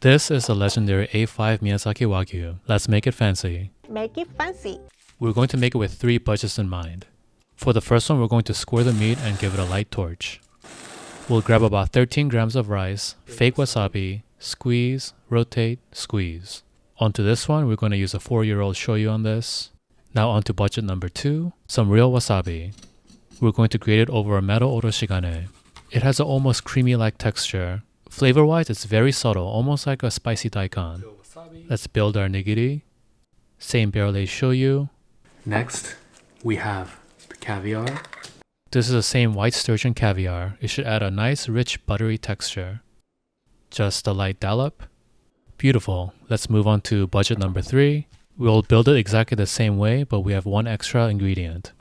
This is the legendary A5 Miyazaki Wagyu. Let's make it fancy. Make it fancy. We're going to make it with 3 budgets in mind. For the first one, we're going to score the meat and give it a light torch. We'll grab about 13 grams of rice, fake wasabi, squeeze, rotate, squeeze. Onto this one, we're going to use a 4-year-old shoyu on this. Now onto budget number 2, some real wasabi. We're going to grate it over a metal oroshigane. It has an almost creamy-like texture. Flavor-wise, it's very subtle, almost like a spicy daikon. Let's build our nigiri. Same barrel-aged shoyu. Next, we have the caviar. This is the same white sturgeon caviar. It should add a nice, rich, buttery texture. Just a light dollop. Beautiful. Let's move on to budget number 3. We'll build it exactly the same way, but we have one extra ingredient.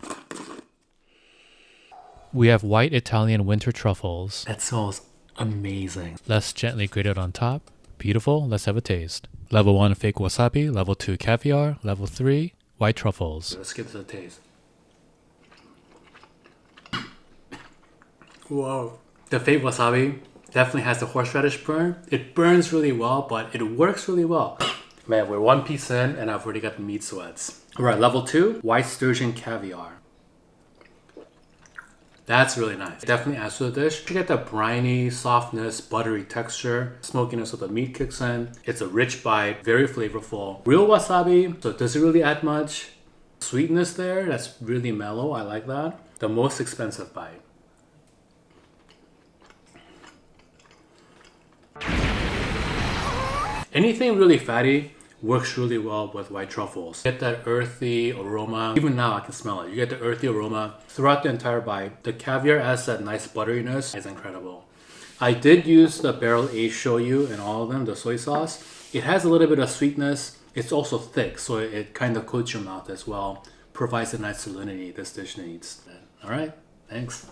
We have white Italian winter truffles. That smells amazing. Let's gently grate it on top. Beautiful. Let's have a taste. Level 1 fake wasabi, level 2 caviar, level 3 white truffles. Let's get to the taste. Whoa. The fake wasabi definitely has the horseradish burn. It burns really well, but it works really well. Man, we're 1 piece in and I've already got the meat sweats. Alright, level 2, white sturgeon caviar. That's really nice. Definitely adds to the dish. You get the briny, softness, buttery texture. Smokiness of the meat kicks in. It's a rich bite, very flavorful. Real wasabi, so it doesn't really add much. Sweetness there, that's really mellow. I like that. The most expensive bite. Anything really fatty works really well with white truffles. You get that earthy aroma. Even now I can smell it. You get the earthy aroma throughout the entire bite. The caviar adds that nice butteriness. It's incredible. I did use the barrel-aged shoyu in all of them, the soy sauce. It has a little bit of sweetness. It's also thick, so it kind of coats your mouth as well. Provides a nice salinity this dish needs. Alright, thanks.